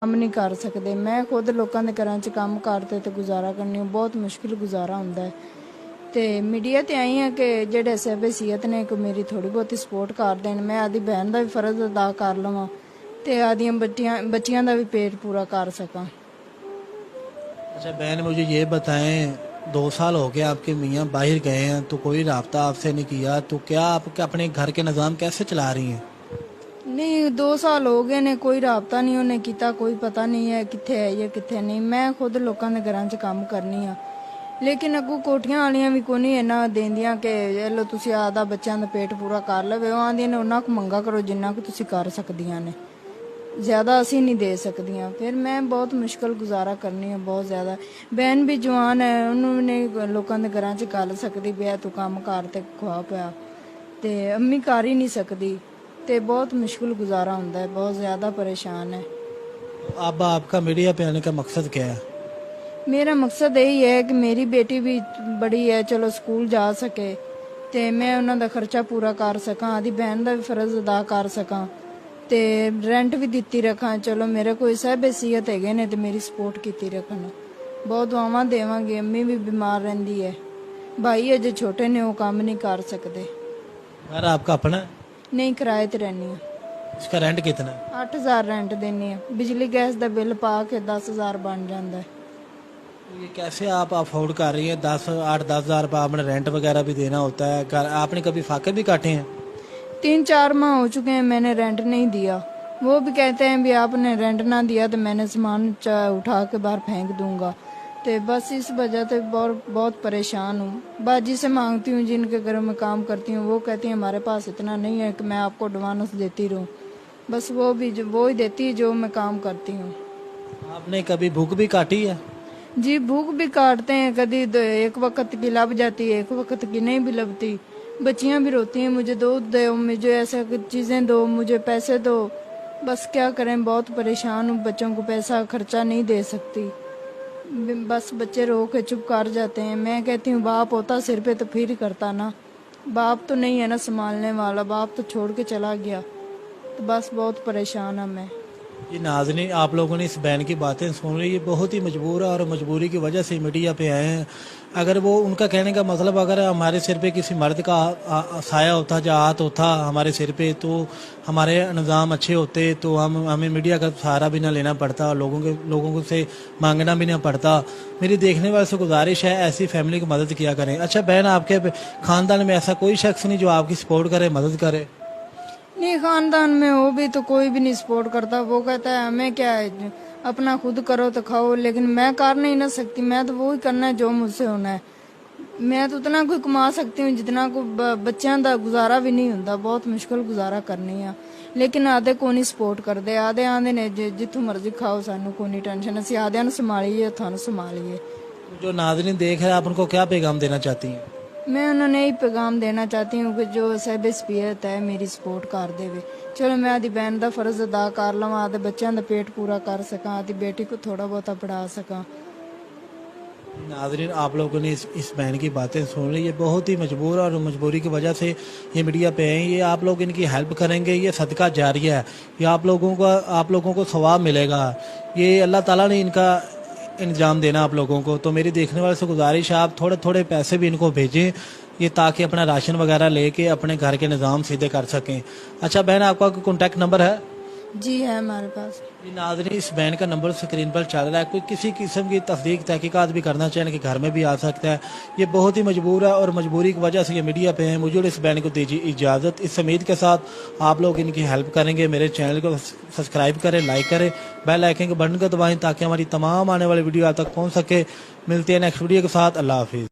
ਕੰਮ ਨਹੀਂ ਕਰ ਸਕਦੇ। ਮੈਂ ਖੁਦ ਲੋਕਾਂ ਦੇ ਘਰਾਂ 'ਚ ਕੰਮ ਕਰਤੇ ਤੇ ਗੁਜ਼ਾਰਾ ਕਰਨੀ ਬਹੁਤ ਮੁਸ਼ਕਿਲ ਗੁਜ਼ਾਰਾ ਹੁੰਦਾ ਹੈ। ਤੇ ਮੀਡੀਆ ਤੇ ਆਈ ਹਾਂ ਕਿ ਜਿਹੜੇ ਸਹਿਬਸੀਅਤ ਨੇ ਕਿ ਮੇਰੀ ਥੋੜੀ ਬਹੁਤੀ ਸਪੋਰਟ ਕਰ ਦੇਣ, ਮੈਂ ਆਦੀ ਬਹਿਨ ਦਾ ਵੀ ਫਰਜ਼ ਅਦਾ ਕਰ ਲਵਾਂ ਤੇ ਆਦੀਆਂ ਬੱਚਿਆਂ ਦਾ भी पेट पूरा कर सका। अच्छा बहन, मुझे ये बताएं, 2 साल हो गए आपके मियाँ बाहर गए हैं तो कोई राब्ता आपसे नहीं किया, तो क्या आप अपने घर के निज़ाम कैसे चला रही हैं? नहीं, 2 साल हो गए ने कोई राबता नहीं उन्हें किया, कोई पता नहीं है कित्थे है या कित्थे नहीं। मैं खुद लोगों के घरों च काम करनी हाँ, लेकिन अगू कोठियां वालियां भी कोई नहीं इन्ना देंदियां कि लो तुसी आदा बच्चों का पेट पूरा कर लवे। वो आंदियां ने उन्ना को मंगा करो जिन्ना को तुसी कर सकदियां ने, ज़्यादा असी नहीं दे सकदियां। फिर मैं बहुत मुश्किल गुजारा करनी है, बहुत ज़्यादा। बहन भी जवान है, उन्होंने लोगों के घरों च गल सकती भी है तू काम कर ते खुआ पिया, ते अम्मी कर ही नहीं सकती, ते बहुत मुश्किल गुजारा होता है, बहुत ज़्यादा परेशान है। अब आपका मीडिया पे आने का मकसद क्या है? मेरा मकसद यही है कि मेरी बेटी भी बड़ी है, चलो स्कूल जा सके, ते मैं उन्हों का खर्चा पूरा कर सकां, आदि बहन का भी फर्ज अदा कर सकां, ते रेंट भी दिती रखा। चलो मेरे कोई सहबसीयत है ने ते मेरी सपोर्ट की रखन। बहुत दुआवां देवांगी। अम्मी भी बीमार रहिंदी है, भाई अजे छोटे ने, वो काम नहीं कर सकते। घर आपका अपना है? नहीं, किराए ते रहनी है। इसका रेंट कितना है? 8000 रेंट देनी है, बिजली गैस का बिल पा के 10,000 बन जाता है। ये कैसे आप अफोर्ड कर रही हैं? 8-10 हज़ार रुपये आपने रेंट वगैरह भी देना होता है। आपने कभी फाके भी काटे हैं? 3-4 माह हो चुके हैं मैंने रेंट नहीं दिया। वो भी कहते हैं भी आपने रेंट ना दिया तो मैंने सामान उठा के बाहर फेंक दूंगा। तो बस इस वजह से बहुत परेशान हूँ। बाजी से मांगती हूँ, जिनके घर में काम करती हूँ, वो कहती हैं हमारे पास इतना नहीं है कि मैं आपको एडवांस देती रहूँ। बस वो ही देती है जो मैं काम करती हूँ। आपने कभी भूख भी काटी है? जी, भूख भी काटते हैं, कभी एक वक्त की लग जाती है, एक वक्त की नहीं भी लगती। बच्चियां भी रोती हैं मुझे दूध दो, मुझे ऐसा चीज़ें दो, मुझे पैसे दो। बस क्या करें, बहुत परेशान हूँ, बच्चों को पैसा खर्चा नहीं दे सकती। बस बच्चे रो के चुप कर जाते हैं। मैं कहती हूँ बाप होता सिर पे तो फिर ही करता ना, बाप तो नहीं है ना संभालने वाला, बाप तो छोड़ के चला गया। तो बस बहुत परेशान हूँ मैं। जी नाज़रीन, आप लोगों ने इस बहन की बातें सुन ली, ये बहुत ही मजबूर है और मजबूरी की वजह से मीडिया पे आए हैं। अगर वो उनका कहने का मतलब, अगर हमारे सिर पे किसी मर्द का साया होता, या हाथ होता हमारे सिर पे, तो हमारे निज़ाम अच्छे होते, तो हमें मीडिया का सहारा भी ना लेना पड़ता और लोगों को से मांगना भी ना पड़ता। मेरी देखने वाले से गुजारिश है, ऐसी फैमिली की मदद किया करें। अच्छा बहन, आपके ख़ानदान में ऐसा कोई शख्स नहीं जो आपकी सपोर्ट करे, मदद करे? नहीं, खानदान में वो भी तो कोई भी नहीं सपोर्ट करता। वो कहता है हमें क्या है, अपना खुद करो तो खाओ, लेकिन मैं कर नहीं ना सकती। मैं तो वो ही करना है जो मुझसे होना है। मैं तो उतना कोई कमा सकती हूँ जितना को बच्चों का गुजारा भी नहीं होता। बहुत मुश्किल गुजारा करनी है, लेकिन आधे को नहीं सपोर्ट करते। आधे आंदे ने जिथों मर्जी खाओ, सानू कोई नहीं टेंशन, असी आधे ने संभालीए, थानू संभालीए। जो नाज़रीन देख रहे हैं, आप उनको क्या पैगाम देना चाहती हैं? मैं उन्होंने यही पैगाम देना चाहती हूँ कि जो सहबसीयत है मेरी सपोर्ट कर दे। चलो मैं आदि बहन का फर्ज अदा कर लवां, आदे बच्चों का पेट पूरा कर सकां, आदि बेटी को थोड़ा बहुत पढ़ा सकां। नाज़रीन, आप लोगों ने इस बहन की बातें सुन ली। ये बहुत ही मजबूर और मजबूरी की वजह से ये मीडिया पे हैं। ये आप लोग इनकी हेल्प करेंगे, ये सदका जारिया है, ये आप लोगों को सवाब मिलेगा। ये अल्लाह ताला ने इनका इंतजाम देना आप लोगों को। तो मेरी देखने वाले से गुजारिश है, आप थोड़े थोड़े पैसे भी इनको भेजें, ये ताकि अपना राशन वगैरह लेके अपने घर के निज़ाम सीधे कर सकें। अच्छा बहन, आपका कोई कॉन्टैक्ट नंबर है? जी है हमारे पास। जी नाज़रीन, इस बहन का नंबर स्क्रीन पर चल रहा है। कोई किसी किस्म की तस्दीक तहकीकात भी करना चाहें कि घर में भी आ सकता है। ये बहुत ही मजबूर है और मजबूरी की वजह से ये मीडिया पे है। मुझे इस बहन को दीजिए इजाज़त। इस उम्मीद के साथ आप लोग इनकी हेल्प करेंगे। मेरे चैनल को सब्सक्राइब करें, लाइक करें, बेल आइकन के बटन को दबाएं ताकि हमारी तमाम आने वाली वीडियो आप तक पहुँच सके। मिलते हैं नेक्स्ट वीडियो के साथ। अल्लाह हाफिज़।